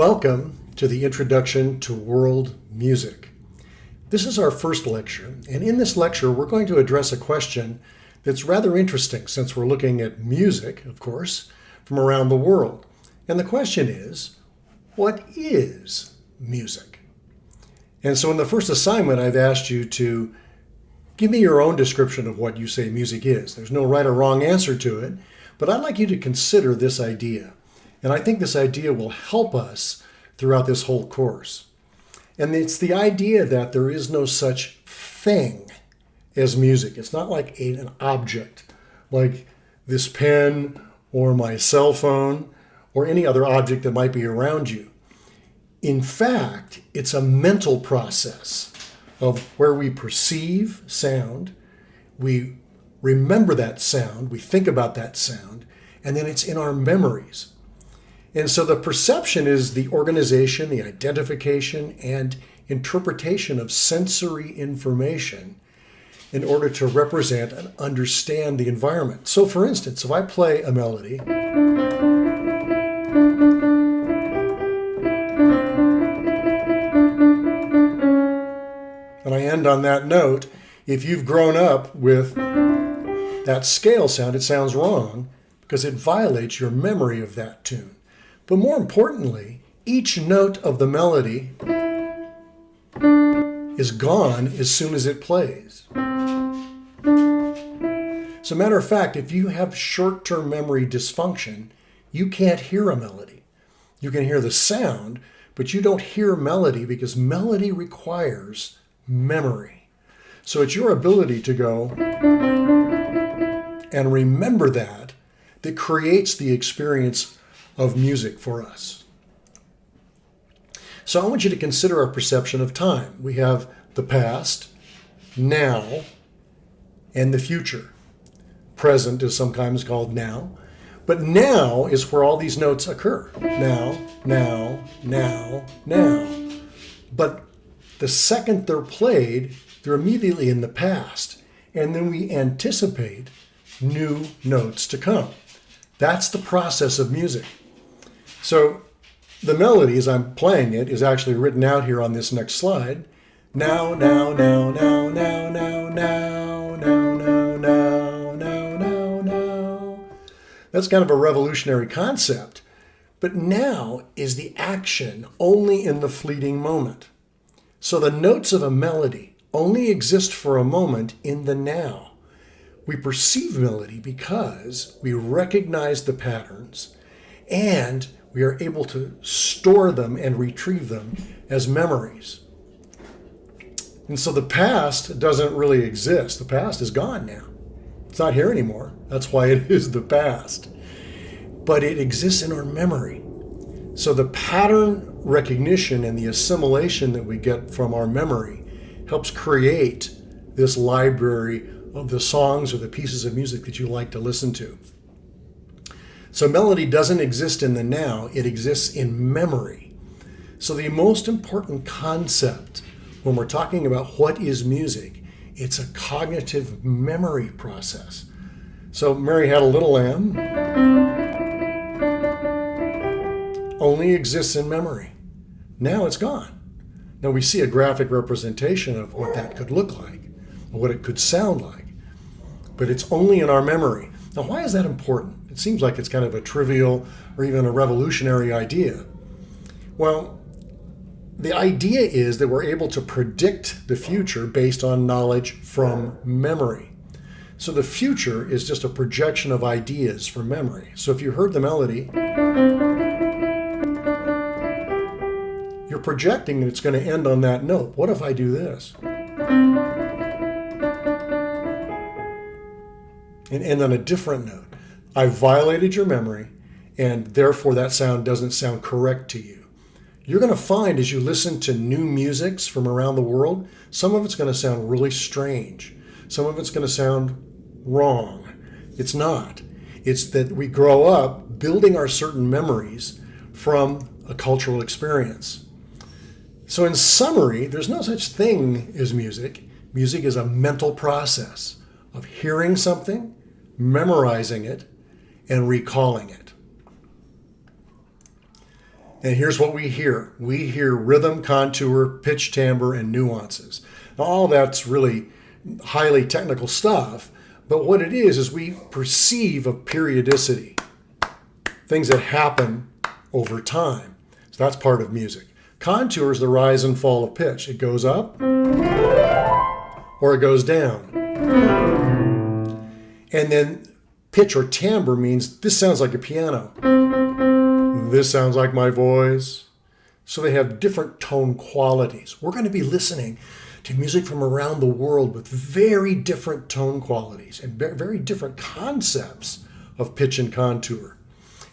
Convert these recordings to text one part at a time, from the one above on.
Welcome to the Introduction to World Music. This is our first lecture, and in this lecture we're going to address a question that's rather interesting since we're looking at music, of course, from around the world. And the question is, what is music? And so in the first assignment I've asked you to give me your own description of what you say music is. There's no right or wrong answer to it, but I'd like you to consider this idea. And I think this idea will help us throughout this whole course. And it's the idea that there is no such thing as music. It's not like an object, like this pen or my cell phone or any other object that might be around you. In fact, it's a mental process of where we perceive sound, we remember that sound, we think about that sound, and then it's in our memories. And so the perception is the organization, the identification, and interpretation of sensory information in order to represent and understand the environment. So for instance, if I play a melody, and I end on that note, if you've grown up with that scale sound, it sounds wrong because it violates your memory of that tune. But more importantly, each note of the melody is gone as soon as it plays. As a matter of fact, if you have short-term memory dysfunction, you can't hear a melody. You can hear the sound, but you don't hear melody because melody requires memory. So it's your ability to go and remember that creates the experience of music for us. So I want you to consider our perception of time. We have the past, now, and the future. Present is sometimes called now, but now is where all these notes occur. Now, now, now, now. But the second they're played, they're immediately in the past, and then we anticipate new notes to come. That's the process of music. So the melody, as I'm playing it, is actually written out here on this next slide. Now, now, now, now, now, now, now, now, now, now, now, now, now. That's kind of a revolutionary concept. But now is the action only in the fleeting moment. So the notes of a melody only exist for a moment in the now. We perceive melody because we recognize the patterns and we are able to store them and retrieve them as memories. And so the past doesn't really exist. The past is gone now. It's not here anymore. That's why it is the past. But it exists in our memory. So the pattern recognition and the assimilation that we get from our memory helps create this library of the songs or the pieces of music that you like to listen to. So melody doesn't exist in the now, it exists in memory. So the most important concept when we're talking about what is music, it's a cognitive memory process. So Mary Had a Little Lamb only exists in memory. Now it's gone. Now we see a graphic representation of what that could look like, or what it could sound like, but it's only in our memory. Now, why is that important? It seems like it's kind of a trivial or even a revolutionary idea. Well, the idea is that we're able to predict the future based on knowledge from memory. So the future is just a projection of ideas from memory. So if you heard the melody, you're projecting that it's going to end on that note. What if I do this? And end on a different note. I violated your memory, and therefore that sound doesn't sound correct to you. You're going to find as you listen to new musics from around the world, some of it's going to sound really strange. Some of it's going to sound wrong. It's not. It's that we grow up building our certain memories from a cultural experience. So in summary, there's no such thing as music. Music is a mental process of hearing something, memorizing it, and recalling it. And here's what we hear. We hear rhythm, contour, pitch, timbre, and nuances. Now, all that's really highly technical stuff, but what it is we perceive a periodicity, things that happen over time. So that's part of music. Contour is the rise and fall of pitch. It goes up or it goes down. And then pitch or timbre means this sounds like a piano. This sounds like my voice. So they have different tone qualities. We're going to be listening to music from around the world with very different tone qualities and very different concepts of pitch and contour.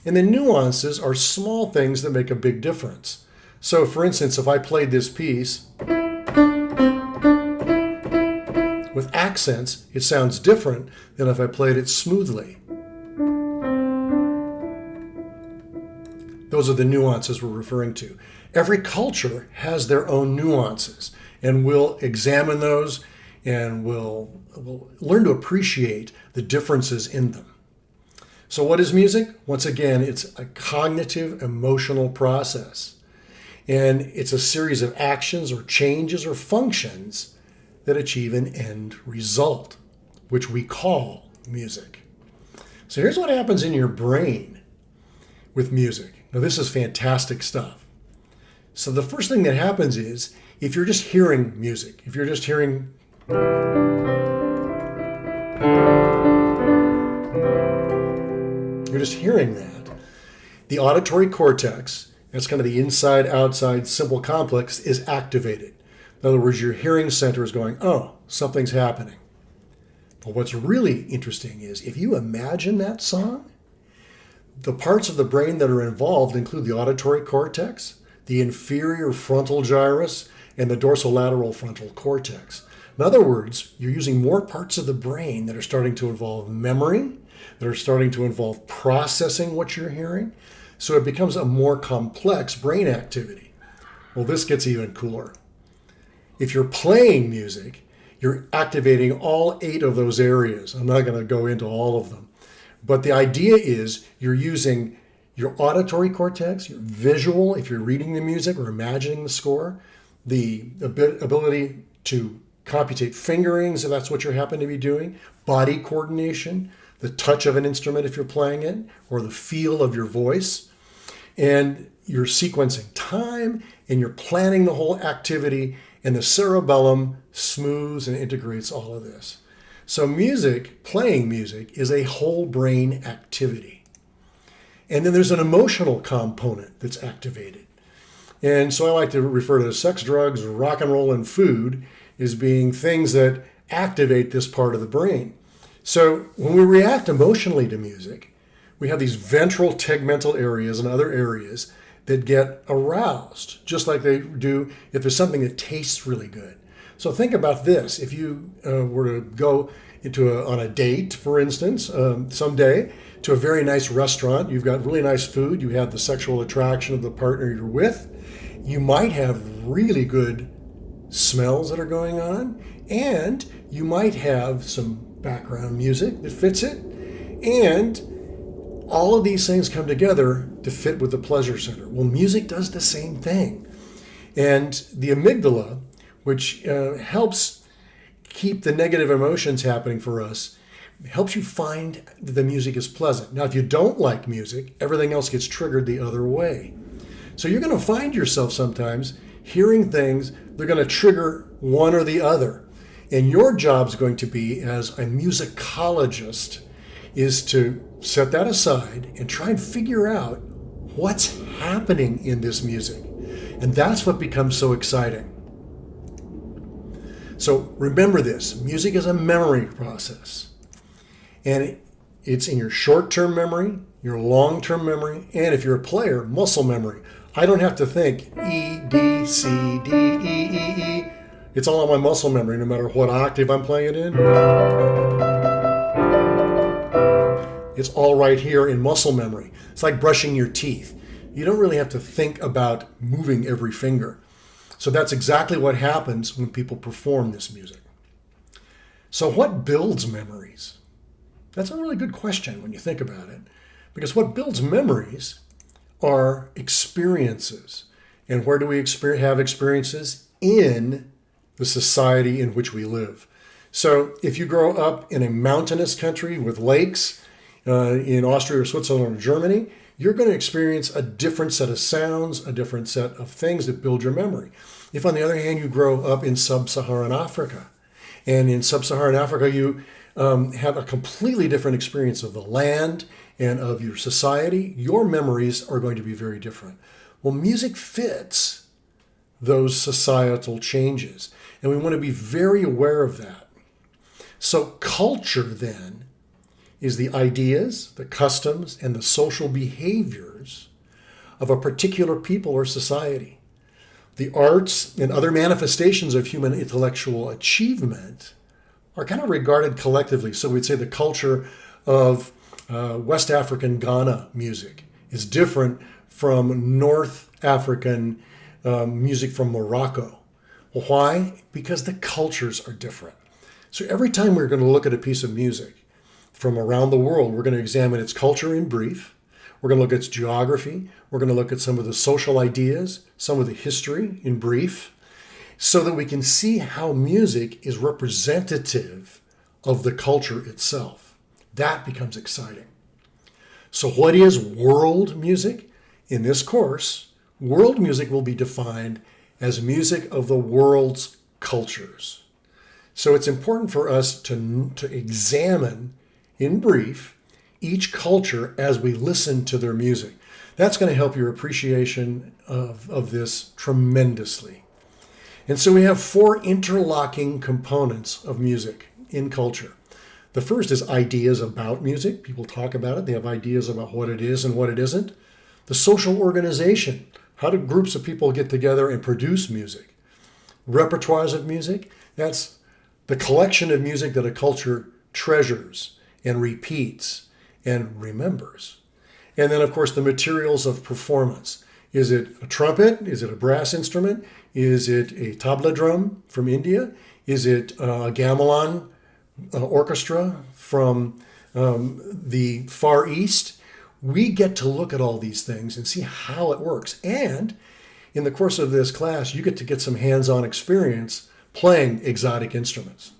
And the nuances are small things that make a big difference. So for instance, if I played this piece with accents, it sounds different than if I played it smoothly. Those are the nuances we're referring to. Every culture has their own nuances, and we'll examine those and we'll learn to appreciate the differences in them. So what is music? Once again, it's a cognitive, emotional process. And it's a series of actions or changes or functions that achieve an end result, which we call music. So here's what happens in your brain with music. Now, this is fantastic stuff. So the first thing that happens is, if you're just hearing music, if you're just hearing that, the auditory cortex, that's kind of the inside-outside simple complex, is activated. In other words, your hearing center is going, oh, something's happening. But what's really interesting is, if you imagine that song, the parts of the brain that are involved include the auditory cortex, the inferior frontal gyrus, and the dorsolateral frontal cortex. In other words, you're using more parts of the brain that are starting to involve memory, that are starting to involve processing what you're hearing. So it becomes a more complex brain activity. Well, this gets even cooler. If you're playing music, you're activating all 8 of those areas. I'm not going to go into all of them. But the idea is you're using your auditory cortex, your visual, if you're reading the music or imagining the score, the ability to computate fingerings, if that's what you happen to be doing, body coordination, the touch of an instrument if you're playing it, or the feel of your voice. And you're sequencing time, and you're planning the whole activity, and the cerebellum smooths and integrates all of this. So music, playing music, is a whole brain activity. And then there's an emotional component that's activated. And so I like to refer to sex, drugs, rock and roll, and food as being things that activate this part of the brain. So when we react emotionally to music, we have these ventral tegmental areas and other areas that get aroused, just like they do if there's something that tastes really good. So think about this. If you were to go on a date, for instance, someday, to a very nice restaurant, you've got really nice food, you have the sexual attraction of the partner you're with, you might have really good smells that are going on, and you might have some background music that fits it, and all of these things come together to fit with the pleasure center. Well, music does the same thing. And the amygdala, which helps keep the negative emotions happening for us, helps you find that the music is pleasant. Now, if you don't like music, everything else gets triggered the other way. So you're going to find yourself sometimes hearing things that are going to trigger one or the other. And your job is going to be, as a musicologist, is to set that aside and try and figure out what's happening in this music. And that's what becomes so exciting. So remember this, music is a memory process. And it's in your short-term memory, your long-term memory, and if you're a player, muscle memory. I don't have to think E, D, C, D, E, E, E. It's all on my muscle memory, no matter what octave I'm playing it in. It's all right here in muscle memory. It's like brushing your teeth. You don't really have to think about moving every finger. So that's exactly what happens when people perform this music. So what builds memories? That's a really good question when you think about it. Because what builds memories are experiences. And where do we have experiences? In the society in which we live. So if you grow up in a mountainous country with lakes in Austria or Switzerland or Germany, you're going to experience a different set of sounds, a different set of things that build your memory. If, on the other hand, you grow up in sub-Saharan Africa, and in sub-Saharan Africa you have a completely different experience of the land and of your society, your memories are going to be very different. Well, music fits those societal changes, and we want to be very aware of that. So culture, then, is the ideas, the customs, and the social behaviors of a particular people or society. The arts and other manifestations of human intellectual achievement are kind of regarded collectively. So we'd say the culture of West African Ghana music is different from North African music from Morocco. Well, why? Because the cultures are different. So every time we're going to look at a piece of music from around the world, we're going to examine its culture in brief. We're going to look at its geography. We're going to look at some of the social ideas, some of the history in brief, so that we can see how music is representative of the culture itself. That becomes exciting. So what is world music? In this course, world music will be defined as music of the world's cultures. So it's important for us to examine, in brief, each culture as we listen to their music. That's going to help your appreciation of this tremendously. And so we have 4 interlocking components of music in culture. The first is ideas about music. People talk about it. They have ideas about what it is and what it isn't. The social organization. How do groups of people get together and produce music? Repertoires of music. That's the collection of music that a culture treasures and repeats and remembers. And then, of course, the materials of performance. Is it a trumpet? Is it a brass instrument? Is it a tabla drum from India? Is it a gamelan orchestra from the Far East? We get to look at all these things and see how it works. And in the course of this class, you get to get some hands-on experience playing exotic instruments.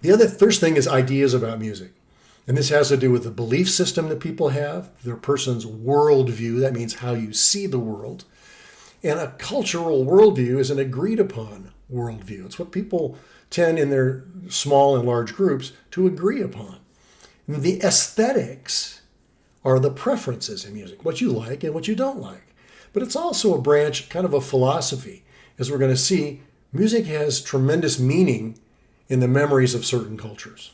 The first thing is ideas about music. And this has to do with the belief system that people have, their person's worldview. That means how you see the world. And a cultural worldview is an agreed upon worldview. It's what people tend in their small and large groups to agree upon. And the aesthetics are the preferences in music, what you like and what you don't like. But it's also a branch, kind of a philosophy. As we're going to see, music has tremendous meaning in the memories of certain cultures.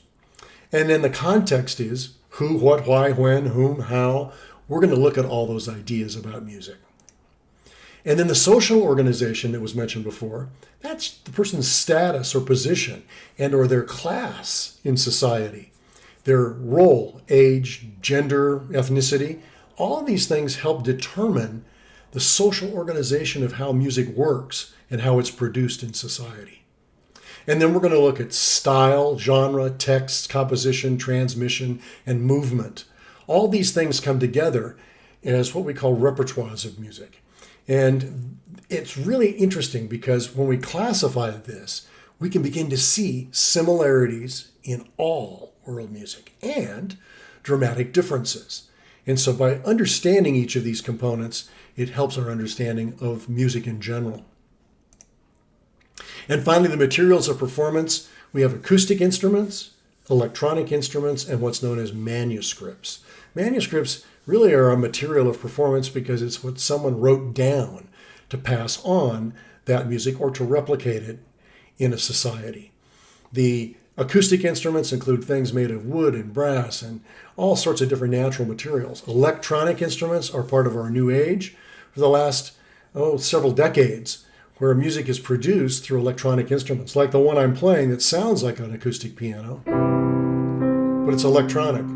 And then the context is who, what, why, when, whom, how. We're going to look at all those ideas about music. And then the social organization that was mentioned before, that's the person's status or position and or their class in society, their role, age, gender, ethnicity. All of these things help determine the social organization of how music works and how it's produced in society. And then we're going to look at style, genre, text, composition, transmission, and movement. All these things come together as what we call repertoires of music. And it's really interesting because when we classify this, we can begin to see similarities in all world music and dramatic differences. And so by understanding each of these components, it helps our understanding of music in general. And finally, the materials of performance. We have acoustic instruments, electronic instruments, and what's known as manuscripts. Manuscripts really are a material of performance because it's what someone wrote down to pass on that music or to replicate it in a society. The acoustic instruments include things made of wood and brass and all sorts of different natural materials. Electronic instruments are part of our new age for the last several decades, where music is produced through electronic instruments, like the one I'm playing that sounds like an acoustic piano, but it's electronic.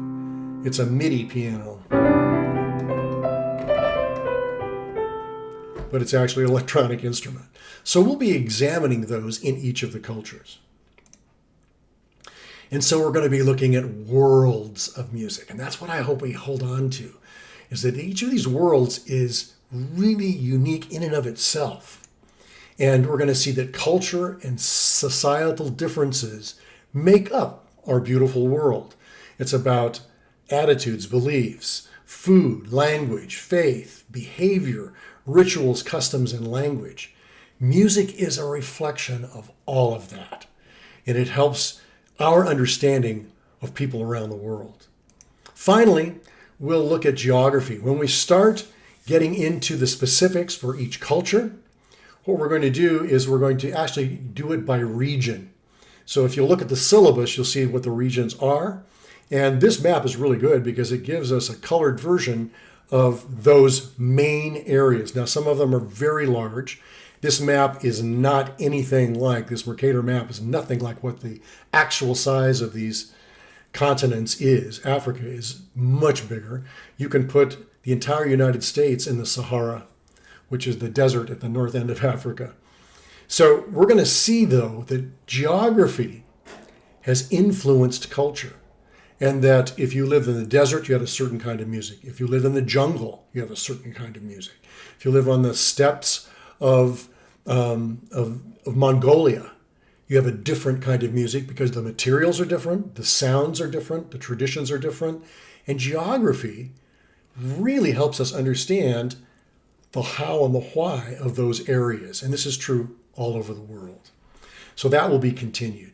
It's a MIDI piano, but it's actually an electronic instrument. So we'll be examining those in each of the cultures. And so we're going to be looking at worlds of music, and that's what I hope we hold on to. is that each of these worlds is really unique in and of itself. And we're going to see that culture and societal differences make up our beautiful world. It's about attitudes, beliefs, food, language, faith, behavior, rituals, customs, and language. Music is a reflection of all of that, and it helps our understanding of people around the world. Finally, we'll look at geography. When we start getting into the specifics for each culture, what we're going to do is we're going to actually do it by region. So if you look at the syllabus, you'll see what the regions are. And this map is really good because it gives us a colored version of those main areas. Now, some of them are very large. This map is not anything like, this Mercator map is nothing like what the actual size of these continents is. Africa is much bigger. You can put the entire United States in the Sahara, which is the desert at the north end of Africa. So we're going to see, though, that geography has influenced culture. And that if you live in the desert, you have a certain kind of music. If you live in the jungle, you have a certain kind of music. If you live on the steppes of Mongolia, you have a different kind of music because the materials are different, the sounds are different, the traditions are different. And geography really helps us understand the how and the why of those areas. And this is true all over the world. So that will be continued.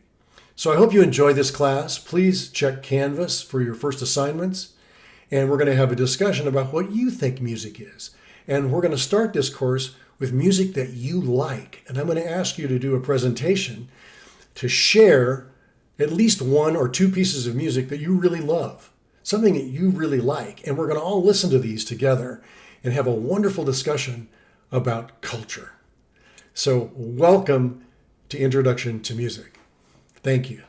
So I hope you enjoy this class. Please check Canvas for your first assignments. And we're going to have a discussion about what you think music is. And we're going to start this course with music that you like. And I'm going to ask you to do a presentation to share at least one or two pieces of music that you really love, something that you really like. And we're going to all listen to these together and have a wonderful discussion about culture. So welcome to Introduction to Music. Thank you.